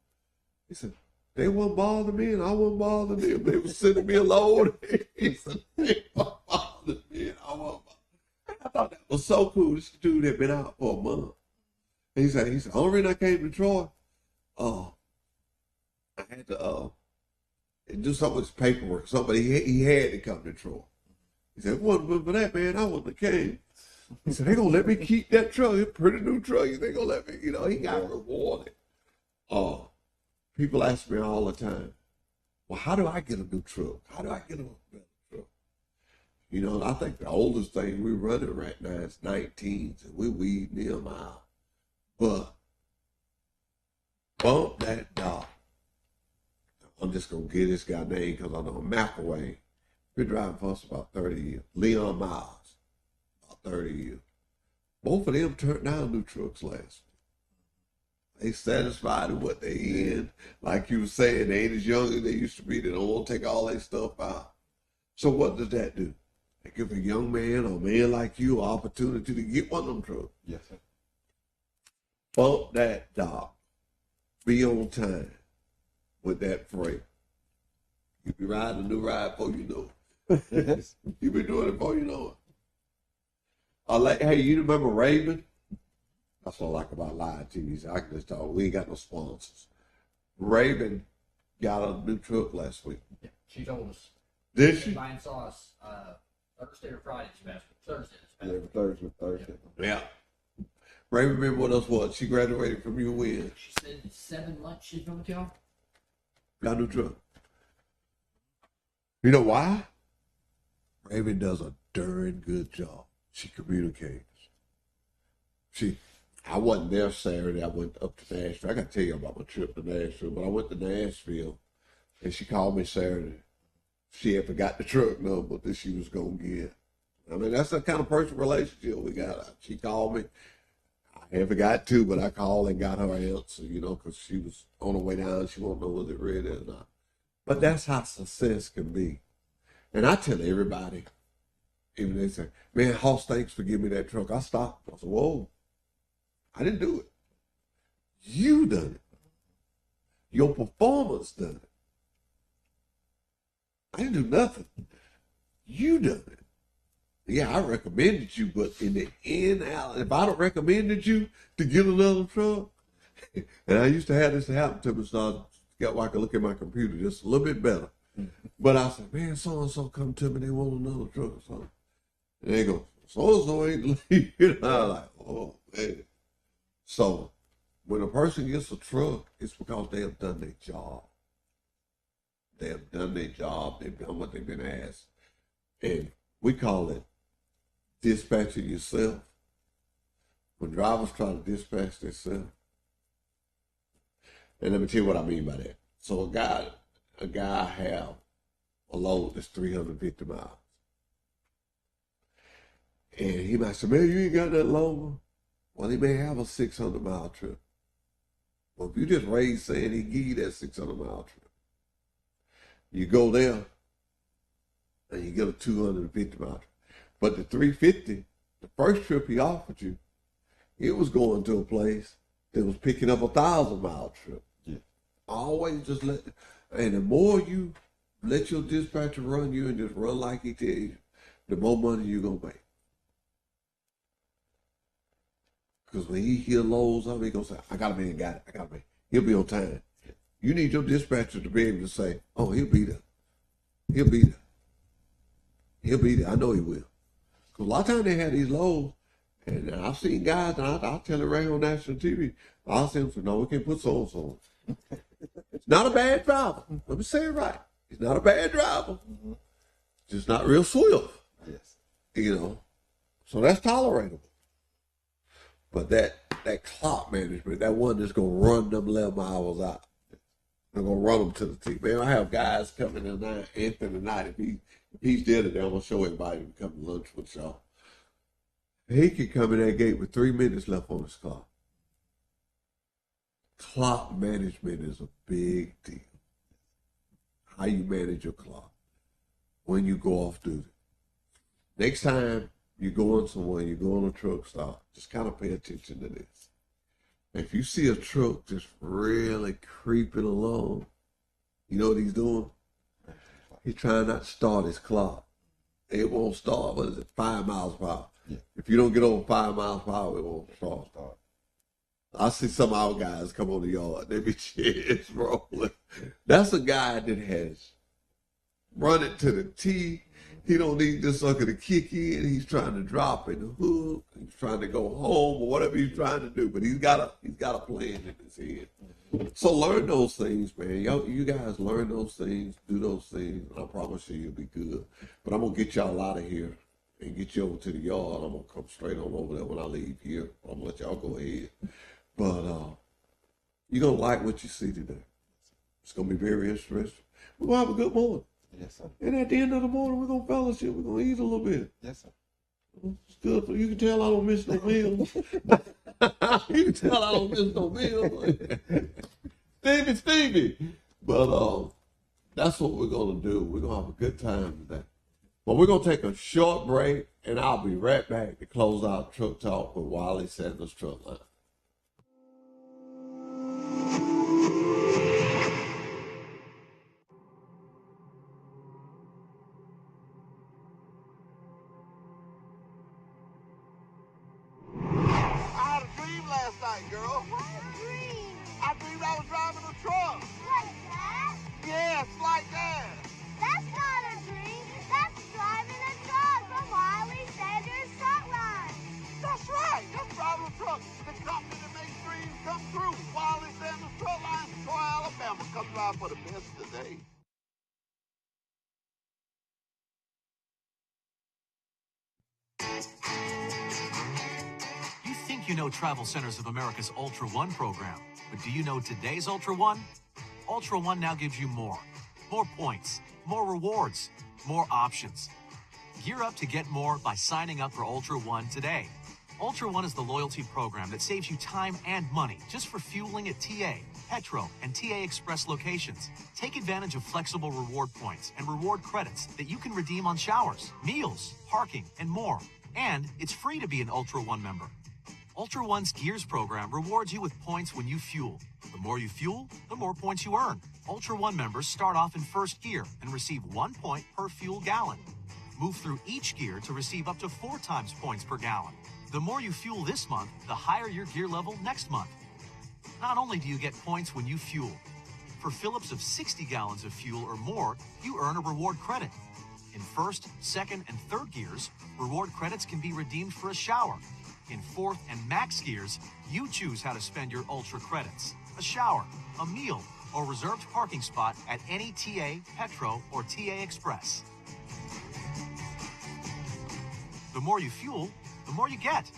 He said, they wouldn't bother me, and I wouldn't bother them. They were sending me a load. He said, they wouldn't bother me, and I wouldn't bother them. I thought that was so cool. This dude had been out for a month. And he said, the only reason I came to Troy, I had to do something with his paperwork. Somebody he had to come to Troy. He said, if it wasn't for that, man, I wouldn't have came. He said, they're going to let me keep that truck. It's a pretty new truck. They're going to let me, you know, he got rewarded. People ask me all the time, well, how do I get a new truck? How do I get a better truck? You know, I think the oldest thing we're running right now is 19s, and we weeding them out. But bump that dog. I'm just going to get this guy name because I know McElwain. Been driving for us about 30 years. Leon Miles, about 30 years. Both of them turned down new trucks last week. They satisfied with what they in. Like you were saying, they ain't as young as they used to be. They don't want to take all their stuff out. So what does that do? They give a young man or a man like you an opportunity to get one of them trucks. Yes, sir. Bump that dog. Be on time with that freight. You be riding a new ride before you know it. You be doing it before you know it. Hey, you remember Raven? That's what I like about live TV. I can just talk. We ain't got no sponsors. Raven got a new truck last week. Yeah, she told us. Did she? Mine saw us Thursday or Friday. Thursday. Thursday. Yeah. Raven been with us what? She graduated from UWN. She said 7 months she's been with y'all. Got a new truck. You know why? Raven does a darn good job. She communicates. I wasn't there Saturday. I went up to Nashville. I got to tell you about my trip to Nashville, but I went to Nashville, and she called me Saturday. She had forgot the truck number that she was going to get. I mean, that's the kind of personal relationship we got. She called me. I had forgot too, but I called and got her answer, you know, because she was on her way down. She won't know whether it read it or not. But that's how success can be. And I tell everybody, even they say, man, Hoss, thanks for giving me that truck. I stopped. I said, whoa, I didn't do it. You done it. Your performance done it. I didn't do nothing. You done it. Yeah, I recommended you, but in the end, if I'd have recommended you to get another truck, and I used to have this happen to me, so I got where I could look at my computer just a little bit better. But I said, man, so-and-so come to me, they want another truck or something. And they go, so-and-so ain't leaving. I'm like, oh, man. So when a person gets a truck, it's because they have done their job. They have done their job. They've done what they've been asked. And we call it dispatching yourself. When drivers try to dispatch themselves. And let me tell you what I mean by that. So a guy have a load that's 350 miles. And he might say, man, you ain't got that long. Well, he may have a 600-mile trip. Well, if you just raise saying he give you that 600-mile trip, you go there and you get a 250-mile trip. But the 350, the first trip he offered you, it was going to a place that was picking up a 1,000-mile trip. Yeah. Always just and the more you let your dispatcher run you and just run like he tells you, the more money you're going to make. Because when he hear lows up, he going to say, I got a man, got it, I got a man. He'll be on time. You need your dispatcher to be able to say, oh, he'll be there. He'll be there. He'll be there. I know he will. Because a lot of times they have these lows, and I've seen guys, and I'll tell it right on national TV, I'll say, no, we can't put so-and-so on. It's not a bad driver. Let me say it right. He's not a bad driver. Just not real swift. Yes. You know. So that's tolerable. But that clock management, that one that's going to run them 11 hours out. They're going to run them to the T. Man, I have guys coming in there, Anthony tonight. If he's there today, I'm going to show everybody to come to lunch with y'all. He could come in that gate with 3 minutes left on his clock. Clock management is a big deal. How you manage your clock when you go off duty. Next time you're going somewhere, you go on a truck stop, just kind of pay attention to this. If you see a truck just really creeping along, you know what he's doing? He's trying not to start his clock. It won't start, what is it, 5 miles per hour? Yeah. If you don't get over 5 miles per hour, it won't start. I see some of our guys come on the yard, they be chairs rolling. That's a guy that has run it to the T. He don't need this sucker to kick in. He's trying to drop in the hook. He's trying to go home or whatever he's trying to do. But he's got a plan in his head. So learn those things, man. You guys learn those things, do those things, and I promise you, you'll be good. But I'm gonna get y'all out of here and get you over to the yard. I'm gonna come straight on over there when I leave here. I'm gonna let y'all go ahead. But you're gonna like what you see today. It's gonna be very interesting. We're gonna have a good morning. Yes, sir. And at the end of the morning, we're gonna fellowship. We're gonna eat a little bit. Yes, sir. It's good. You can tell I don't miss no meals. You can tell I don't miss no meals. Stevie. But that's what we're gonna do. We're gonna have a good time today. But we're gonna take a short break, and I'll be right back to close out Truck Talk with Wiley Sanders Truck Line. Girl. What a dream. I dreamed I was driving a truck. Like that? Yes, like that. That's not a dream. That's driving a truck from Wiley Sanders Truck Line. That's right. That's driving a truck. The company that makes dreams come true. Wiley Sanders Truck Line, Troy, Alabama. Come drive for the best today. You know Travel Centers of America's Ultra One program, but do you know today's Ultra One? Ultra One now gives you more points, more rewards, more options. Gear up to get more by signing up for Ultra One today. Ultra One is the loyalty program that saves you time and money just for fueling at TA, Petro, and TA Express locations. Take advantage of flexible reward points and reward credits that you can redeem on showers, meals, parking, and more. And it's free to be an Ultra One member. Ultra One's Gears program rewards you with points when you fuel. The more you fuel, the more points you earn. Ultra One members start off in first gear and receive 1 point per fuel gallon. Move through each gear to receive up to 4 times points per gallon. The more you fuel this month, the higher your gear level next month. Not only do you get points when you fuel, for fill-ups of 60 gallons of fuel or more, you earn a reward credit. In first, second, and third gears, reward credits can be redeemed for a shower. In fourth and max gears, you choose how to spend your Ultra credits. A shower, a meal, or reserved parking spot at any TA, Petro, or TA Express. The more you fuel, the more you get.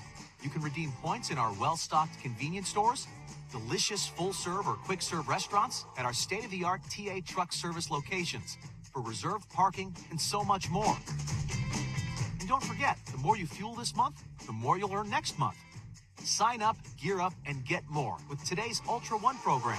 You can redeem points in our well-stocked convenience stores, delicious full-serve or quick-serve restaurants at our state-of-the-art TA truck service locations for reserved parking and so much more. And don't forget, the more you fuel this month, the more you'll earn next month. Sign up, gear up, and get more with today's Ultra One program.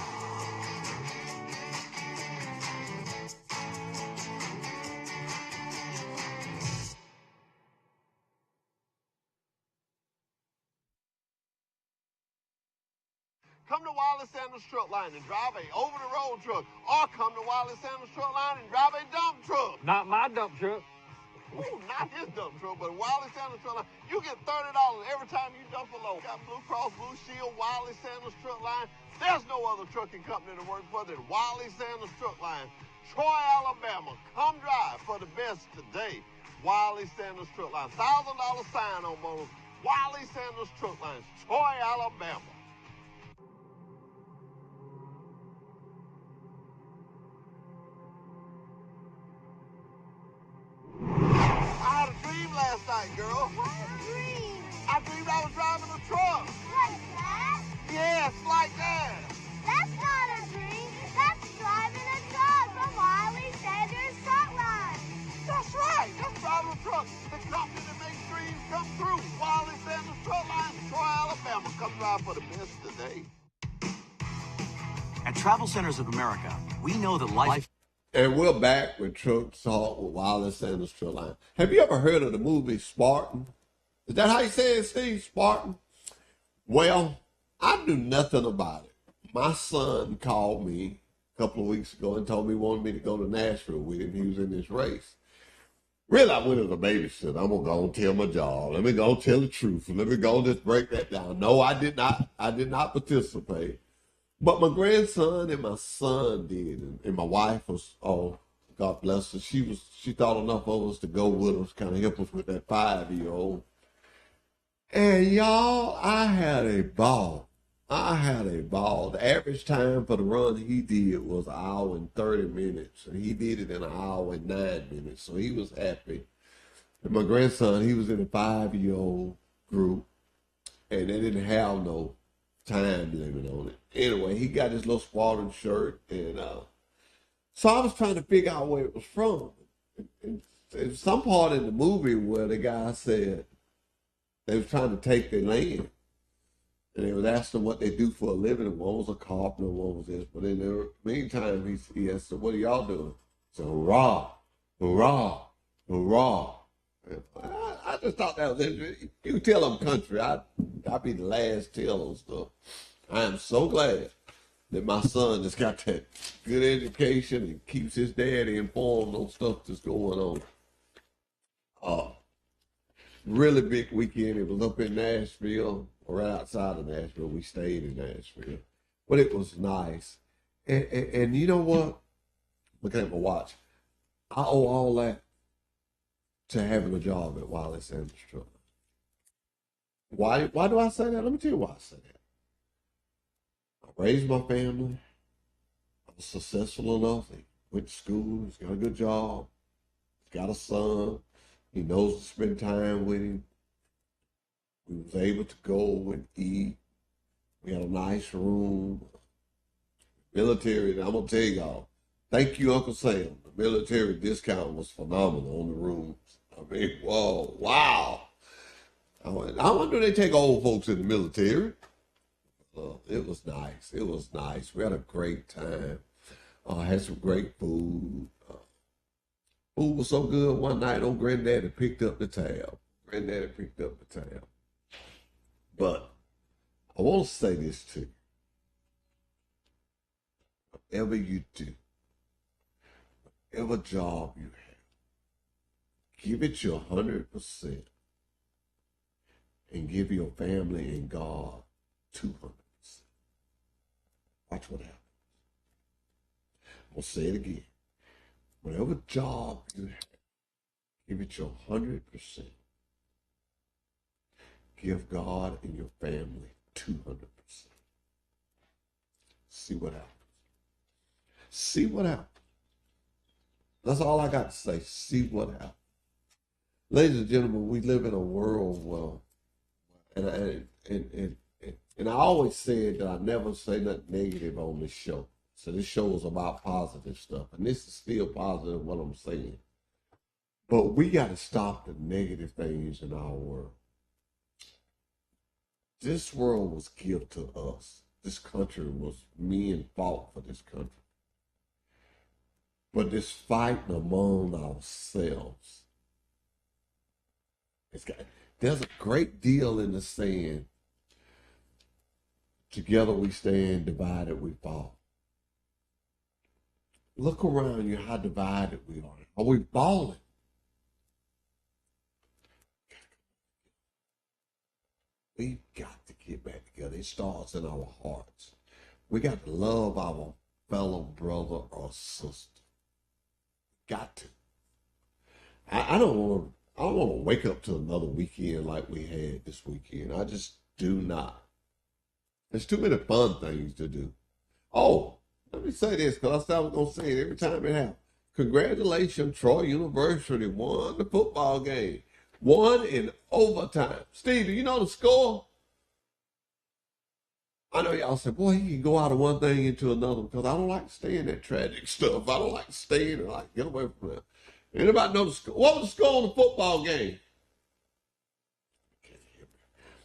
Come to Wiley Sanders Truck Line and drive a over-the-road truck, or come to Wiley Sanders Truck Line and drive a dump truck. Not my dump truck. Ooh, not his dump truck, but Wiley Sanders Truck Line. You get $30 every time you dump a load. Got Blue Cross Blue Shield, Wiley Sanders Truck Line. There's no other trucking company to work for than Wiley Sanders Truck Line. Troy, Alabama. Come drive for the best today. Wiley Sanders Truck Line. $1,000 sign-on bonus. Wiley Sanders Truck Line. Troy, Alabama. I had a dream last night, girl. What a dream. I dreamed I was driving a truck. Like that? Yes, like that. That's not a dream. That's driving a truck from Wiley Sanders Truck Line. That's right. That's driving a truck. The company that makes dreams come true. Wiley Sanders Truck Line, Troy, Alabama. Come drive for the best today. At Travel Centers of America, we know that life. And we're back with Truck Talk with Wiley Sanders Truck Line. Have you ever heard of the movie Spartan? Is that how you say it, Steve? Spartan? Well, I knew nothing about it. My son called me a couple of weeks ago and told me he wanted me to go to Nashville with him. He was in this race. Really, I went as a babysitter. I'm going to go and tell my job. Let me go tell the truth. Let me go just break that down. No, I did not. I did not participate. But my grandson and my son did, and my wife was, oh, God bless her, she thought enough of us to go with us, kind of help us with that 5-year-old. And y'all, I had a ball. The average time for the run he did was 1 hour and 30 minutes, and he did it in 1 hour and 9 minutes, so he was happy. And my grandson, he was in a 5-year-old group, and they didn't have no time limit on it. Anyway, he got his little Spartan shirt, and so I was trying to figure out where it was from. And some part in the movie where the guy said they was trying to take their land, and they was asking what they do for a living, and one was a carpenter, one was this. But in the meantime, he asked, "What are y'all doing?" So hurrah, hurrah, hurrah. I just thought that was interesting. You tell them country, I'd be the last to tell them stuff. I am so glad that my son has got that good education and keeps his daddy informed on stuff that's going on. Really big weekend. It was up in Nashville, or right outside of Nashville. We stayed in Nashville, but it was nice. And you know what? Looking at my watch, I owe all that to having a job at Wiley Sanders Truck. Why do I say that? Let me tell you why I say that. I raised my family. I was successful enough. He went to school. He's got a good job. He's got a son. He knows to spend time with him. We was able to go and eat. We had a nice room. Military, and I'm going to tell y'all, thank you, Uncle Sam. The military discount was phenomenal on the rooms. I mean, whoa, wow. I wonder if they take old folks in the military. It was nice. It was nice. We had a great time. Had some great food. Food was so good one night, old Granddaddy picked up the tab. But I want to say this to you. Whatever you do, whatever job you have, give it your 100% and give your family and God 200%. Watch what happens. I'm going to say it again. Whatever job you have, give it your 100%. Give God and your family 200%. See what happens. See what happens. That's all I got to say. See what happens. Ladies and gentlemen, we live in a world where, and And I always said that I never say nothing negative on this show. So this show is about positive stuff. And this is still positive what I'm saying. But we got to stop the negative things in our world. This world was given to us. This country was men fought for this country. But this fighting among ourselves, there's a great deal in the saying, together we stand, divided we fall. Look around you how divided we are. Are we falling? We've got to get back together. It starts in our hearts. We got to love our fellow brother or sister. Got to. I don't want to wake up to another weekend like we had this weekend. I just do not. There's too many fun things to do. Oh, let me say this, because I said I was going to say it every time it happens. Congratulations, Troy University won the football game. Won in overtime. Steve, do you know the score? I know y'all said, boy, he can go out of one thing into another, because I don't like staying that tragic stuff. I don't like staying and get away from that. Anybody know the score? What was the score on the football game?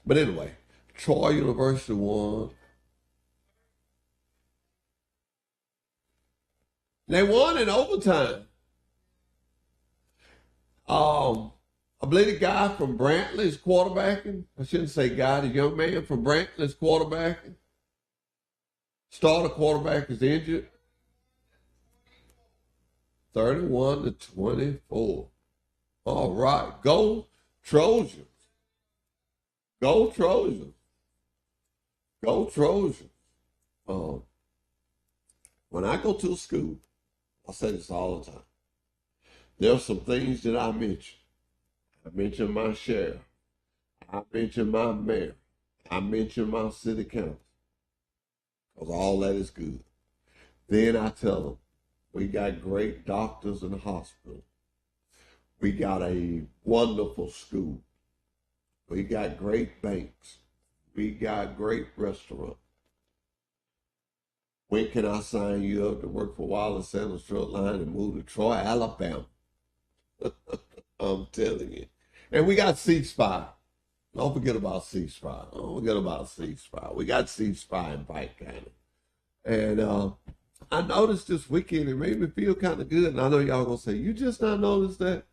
But anyway, Troy University won. They won in overtime. I believe the guy from Brantley is quarterbacking. I shouldn't say guy, the young man from Brantley is quarterbacking. Starter quarterback is injured. 31-24. All right. Go Trojans. Go Trojans. Go Trojans. When I go to a school, I say this all the time. There are some things that I mention. I mention my sheriff. I mention my mayor. I mention my city council. Because all that is good. Then I tell them, we got great doctors in the hospital. We got a wonderful school. We got great banks. We got great restaurants. When can I sign you up to work for Wallace Sanders Truck Line and move to Troy, Alabama? I'm telling you. And we got C-Spy. Don't forget about C-Spy. Don't forget about C-Spy. We got C-Spy in Pike County. And I noticed this weekend, it made me feel kind of good. And I know y'all going to say, you just not noticed that?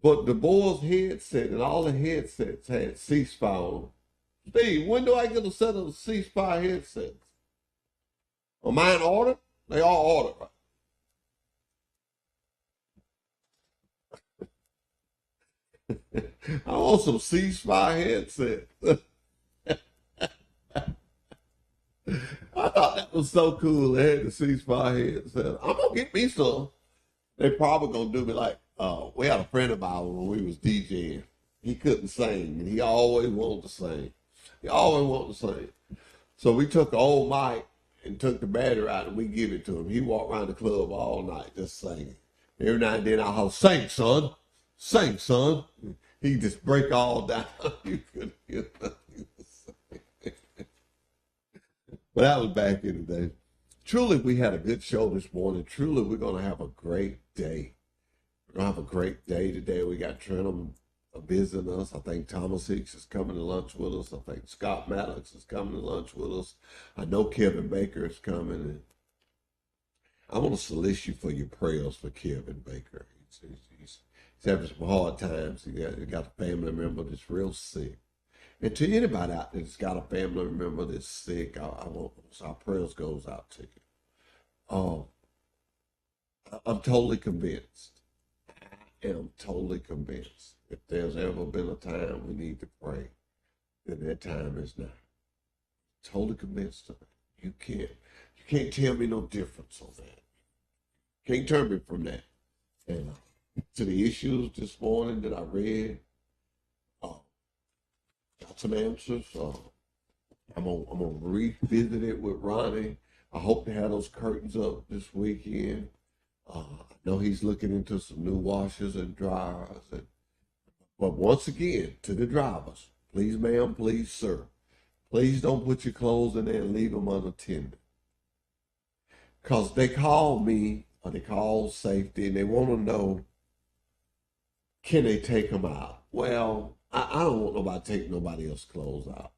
But the boys' headset and all the headsets had C-Spy on them. Steve, when do I get a set of the C-Spy headsets? Are mine ordered? They all ordered, right? I want some C-Spy headset. I thought that was so cool. They had the C-Spy headset. I'm going to get me some. They probably going to do me like, we had a friend of ours when we was DJing. He couldn't sing, and he always wanted to sing. He always wanted to sing. So we took the old mic and took the battery out, and we give it to him. He walked around the club all night just singing. Every now and then I holler, sing, son. Sing, son. He just break all down. You couldn't hear nothing he was saying. But that was back in the day. Truly, we had a good show this morning. Truly, we're going to have a great day. We're going to have a great day today. We got Trentham visiting us. I think Thomas Hicks is coming to lunch with us. I think Scott Maddox is coming to lunch with us. I know Kevin Baker is coming. And I want to solicit you for your prayers for Kevin Baker. He's having some hard times. He got a family member that's real sick. And to anybody out there that's got a family member that's sick, I want our prayers goes out to you. I'm totally convinced. I am totally convinced. If there's ever been a time we need to pray, then that time is now. Totally convinced of it. You can't tell me no difference on that. Can't turn me from that. And to the issues this morning that I read, got some answers. I'm gonna revisit it with Ronnie. I hope to have those curtains up this weekend. I know he's looking into some new washers and dryers. But once again, to the drivers, please, ma'am, please, sir, Please don't put your clothes in there and leave them unattended. Because they call me or they call safety and they want to know, can they take them out? Well, I don't want nobody to take nobody else's clothes out.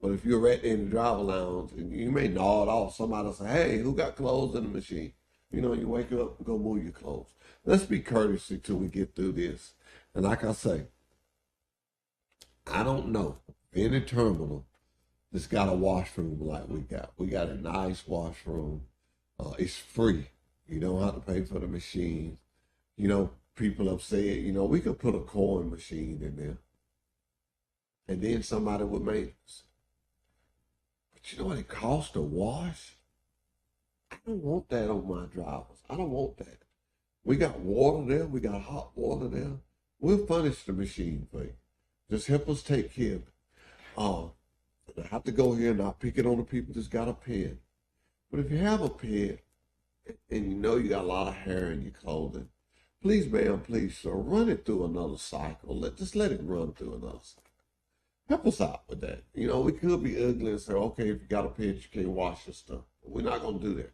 But if you're right there in the driver lounge and you may nod off, somebody will say, hey, who got clothes in the machine? You know, you wake up and go move your clothes. Let's be courteous till we get through this. And like I say, I don't know any terminal that's got a washroom like we got. We got a nice washroom. It's free. You don't have to pay for the machines. You know, people have said, you know, we could put a coin machine in there. And then somebody would make us. But you know what it costs to wash? I don't want that on my drivers. I don't want that. We got water there. We got hot water there. We'll furnish the machine for you. Just help us take care of it. I have to go here and I'll pick it on the people that's got a pet. But if you have a pet and you know you got a lot of hair in your clothing, please, ma'am, please, sir, run it through another cycle. Just let it run through another cycle. Help us out with that. You know, we could be ugly and say, okay, if you got a pet, you can't wash your stuff. But we're not going to do that.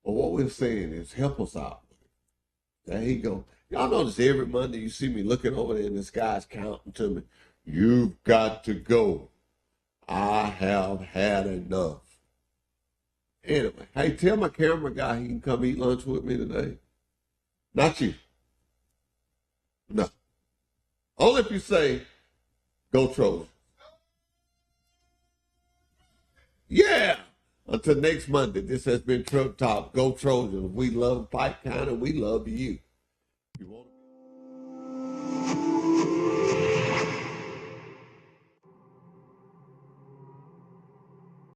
But what we're saying is help us out with it. There you go. Y'all notice every Monday you see me looking over there and this guy's counting to me. You've got to go. I have had enough. Anyway, hey, tell my camera guy he can come eat lunch with me today. Not you. No. Only if you say, go Trojans. Yeah. Until next Monday, this has been Truck Talk. Go Trojans. We love Pike County. We love you. You want to